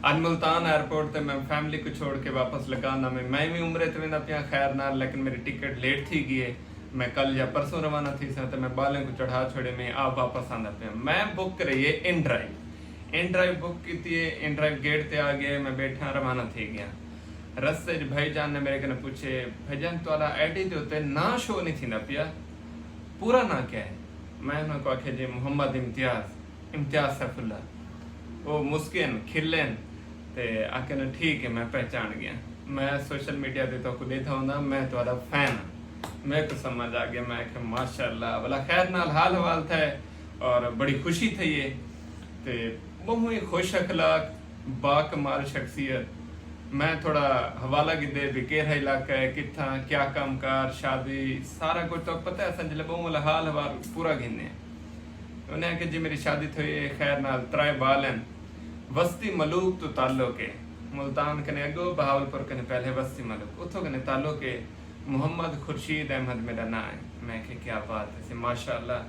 ਅੱਜ मुल्तान एयरपोर्ट ते मैं फैमिली को छोड़ के वापस लगा ना मैं भी उम्रे ते वेंदा पिया खैर नाल, लेकिन मेरी टिकट लेट थी गई है। मैं कल या परसों रवाना थी सा तो मैं बालें को चढ़ा छोड़े में आप वापस आंदा पिया। मैं बुक करी है इन ड्राइव बुक की थी। इन ड्राइव गेट ते आ गए, मैं बैठा रवाना थी गया। रस्ते भाईजान ने मेरे कने पूछे भाईजान तुहाडा आईडी ते उत्ते ना शो नहीं थींदा पिया, पूरा ना क्या है? मैं उन्हें को आखे जी मोहम्मद इम्तियाज सैफुल्ला। वो मुस्किन खिलन ते आके ना ठीक है मैं पहचान गया। मैं सोशल मीडिया ते तो को देखा होंदा, मैं तुम्हारा फैन हाँ। मेरे को समझ आ गया। मैं कि माशाल्लाह भला खैर नाल हाल हवाल था और बड़ी खुशी थी ये ते बहुत ही खुश अखलाक बाकमाल शख्सियत। मैं थोड़ा हवाला की दे भी केरा इलाका है कितना क्या कामकार शादी सारा कुछ तो पता है। संजले बहु वाला हाल हवाल पूरा गिने उन्हें कि जी मेरी शादी थी खैर नाल 3 बाल हैं। वस्ती मलूक तो ताल्लुक है मुल्तान कने अगो बहावलपुर कने पहले वस्ती मलूक उतो कने ताल्लुक है। मोहम्मद खुर्शीद अहमद मेरा नाम है। मैं के क्या बात है माशाल्लाह।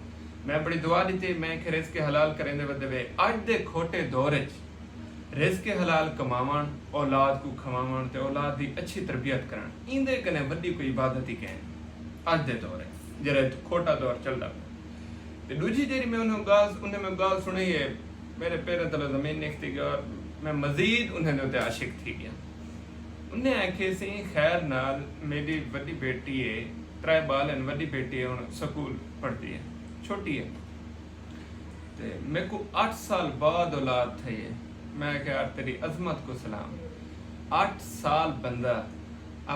मैं बड़ी दुआ दी थी मैं के रिज़्क़ हलाल करेंदे वदे वे अज दे खोटे दौर च रिज़्क़ हलाल कमावण औलाद को खवावण ते औलाद दी अच्छी तरबियत करन इंदे कने वड्डी कोई इबादत ही कहें अज दे दौर है जरे खोटा दौर चलदा ते दूजी जेरी मैं उन्हें गाल सुनी है मेरे पैरों तले जमीन निकती गई और मैं मजीद उन्हें उते आशिक थी गया। उन्हें आखे सी खैर नाल मेरी बड़ी बेटी है 3 बाल हैं, बड़ी बेटी है उन स्कूल पढ़ती है छोटी है ते मेरे को 8 साल बाद औलाद थी है। मैं क्या यार तेरी अजमत को सलाम। 8 साल बंदा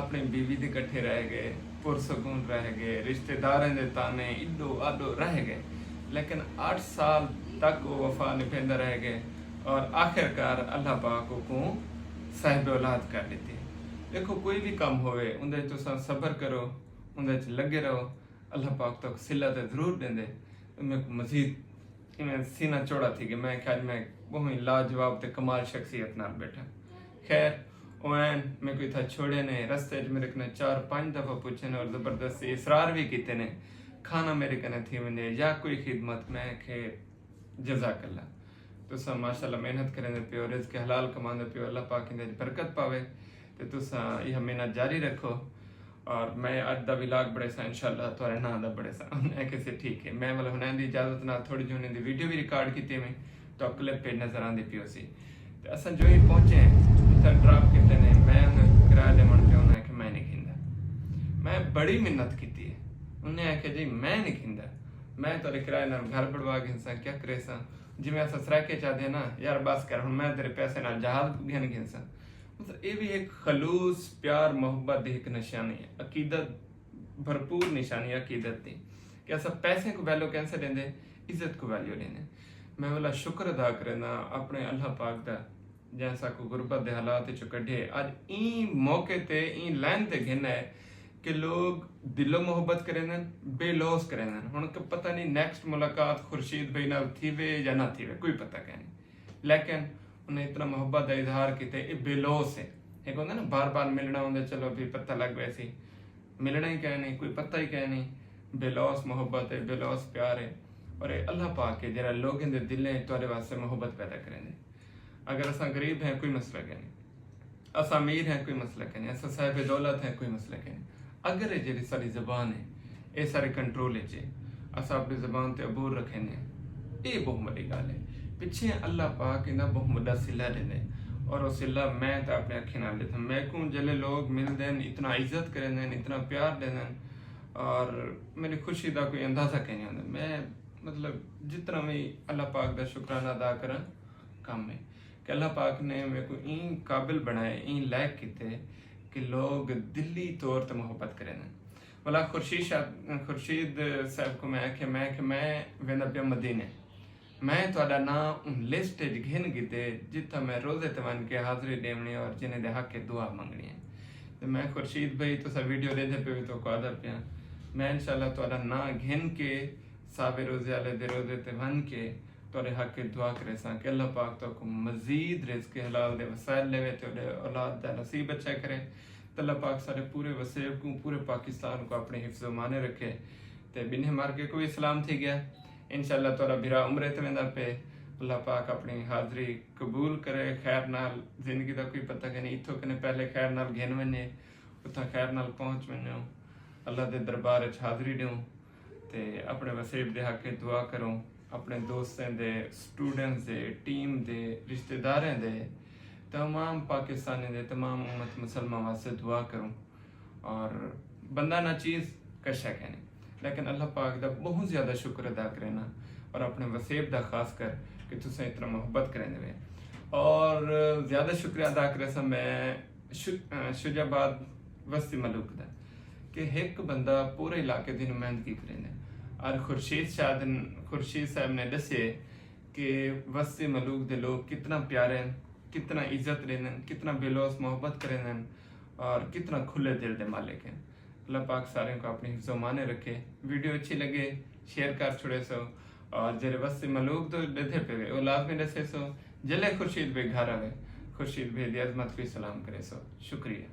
अपनी बीवी दे इकट्ठे रह गए पुरसकून रह गए रिश्तेदारों के ताने इधो आधो रह गए, लेकिन 8 साल तक वो वफा निभेंदा रह गए और आखिरकार अल्लाह पाक को साहिब औलाद कर देती है। देखो कोई भी काम होवे उनदे तुसा सब्र करो उनदे च लगे रहो अल्लाह पाक तक सिला ते जरूर देंदे। मेरे को मजीद इवें सीना चौड़ा थी कि मैं ख्याल मैं बहुत ही लाजवाब ते कमाल शख्सियत नाल बैठा। खैर ओन मैं कोई था छोड़े ने रस्ते च मेरे कने 4-5 दफ़ा पूछे ने और ज़बरदस्ती इसरार भी किते ने खाना मेरे कने थी वने या कोई खिदमत। मैं के जज़ाकल्ला तुसा माशाल्लाह मेहनत करेंदे पियो रिज़्क़ हलाल कमांदे पियो अल्लाह पाक इंदे बरकत पावे ते तुसा यह मेहनत जारी रखो। और मैं अज दा व्लॉग बड़े सा इंशाल्लाह तुहारे नां दा बड़े सा मैं कैसे ठीक है। मैं मतलब हुनैन दी इजाजत नाल थोड़ी जी हुनैन दी वीडियो भी रिकॉर्ड कीती मैं तो क्लिप पे नजर आंदी पियो सी ते असां जो ही पहुंचे उधर ड्रॉप किते ने मैं किराया देवण पियो ना कि मैं नहीं खिंदा। मैं बड़ी मेहनत कीती है उन्हें आखे जी मैं नहीं खिंदा मैं तो किराए नाल घर बढ़वा के सा क्या करे सा जिवें अस सराके चाहते ना यार बस कर हुण मैं तेरे पैसे नाल जहाज घेन घेन सा। मतलब ये भी एक खलूस प्यार मोहब्बत की एक निशानी है अकीदत भरपूर निशानी अकीदत की कि अस पैसे को वैल्यू कैसे देंदे इज्जत को वैल्यू देने। मैं वाला शुक्र अदा करना अपने अल्लाह पाक दा जैसा को गुरबत के हालात चो कढे अज ई मौके ते ई लाइन ते घिन है कि लोग दिलो मोहब्बत करें बेलोस करें। हुण पता नहीं नेक्स्ट मुलाकात खुर्शीद भाई नाल थी वे या ना थी वे कोई पता क्या नहीं, लेकिन उन्हें इतना मोहब्बत का इजहार किते ये बेलोस है। एक होंदा ना बार बार मिलना होंगे चलो भी पता लग वैसी मिलना ही क्या नहीं कोई पता ही क्या नहीं। बेलोस मोहब्बत है बेलोस प्यार है और ये अल्लाह पाक है जरा लोग इन दिलें तुहाडे वास्ते मोहब्बत पैदा करेंगे। अगर असा गरीब हैं कोई मसला क्या नहीं, असा अमीर हैं कोई मसला क्या नहीं, असा साहिब दौलत हैं कोई मसला क्या नहीं। अगर ये जी सारी जबान है ये सारे कंट्रोल है अस अपनी जबान ते अबूर रखे ने ये बहुत बड़ी गल है। पिछे अल्लाह पाक इन्ना बहुत बड़ा सिला देने और वो सिला मैं तो अपने अखी नाल लेता। मैं को जले लोग मिलते हैं इतना इज्जत करें इतना प्यार देने और मेरी खुशी का कोई अंदाजा कहीं नहीं आता। मैं मतलब जितना भी अल्लाह पाक का शुक्राना अदा करा कम है कि अल्लाह पाक ने मेरे को इन काबिल बनाए इन लायक किते कि लोग दिली तौर पर मोहब्बत करें। वाला खुर्शीद साहब को मैं कि मैं वेंदा पिया मदीने मैं तुहाडा नाम उन लिस्ट घिन कीते जिथा मैं रोजे ते वन के हाज़री देवनी और जिन्हें दे हक के दुआ मंगनी है। तो मैं खुर्शीद भाई तुसा वीडियो दे पे भी तो आदर पिया मैं इंशाल्लाह तुहाडा नाम घिन के साबे रोजे वाले दे रोजे ते वन के तुहाडे हक के दुआ करे सा कि अल्लाह पाक तो मजीद रिज़्क़ हलाल दे वसाइल लेवे ते औलाद दा नसीब अच्छा करे। तो अल्लाह पाक सारे पूरे वसेब को पूरे पाकिस्तान को अपने हिफ्ज़ माने रखे ते बिन्हे मार के कोई इस्लाम थी गया इंशाल्लाह तोरा बिरा उम्रे ते वेंदा पे अल्लाह पाक अपनी हाज़री कबूल करे खैर नाल। जिंदगी का कोई पता कि नहीं, इतों कने पहले खैर नाल गिन वने, उतना खैर नाल पहुँच वनो, अल्लाह के दरबार च हाज़री दूँ ते अपने वसेब दे हक दुआ करूँ, अपने दोस्तों दे, स्टूडेंट्स दे, टीम दे, रिश्तेदारों दे, तमाम पाकिस्तानी दे, तमाम उम्मत मुसलमान वास्ते दुआ करूँ। और बंदा ना चीज़ कशा कहने, लेकिन अल्लाह पाक दा बहुत ज़्यादा शुक्र अदा करना और अपने वसेब दा खास कर कि तुसें इतना मोहब्बत करें दे। और ज़्यादा शुक्रिया अदा करे सा मैं शुजाबाद वस्ती मलूक दा कि एक बंदा पूरे इलाके की नुमाइंदगी करें। और खुर्शीद साहब ने दसे कि वस्ती मलूक दे लोग कितना प्यारे हैं, कितना इज्जत देने, कितना बेलौस मोहब्बत करें और कितना खुले दिल दे मालिक हैं। अल्लाह पाक सारे को अपनी हिफ्ज़ो माने रखे। वीडियो अच्छी लगे शेयर कर छोड़े सो, और जेरे वस्ती मलूक तो दे पे वो लाजमी दसे सो, जले खुर्शीद बे घर आवे, खुर्शीद बे दी अजमत भी सलाम करे सो। शुक्रिया।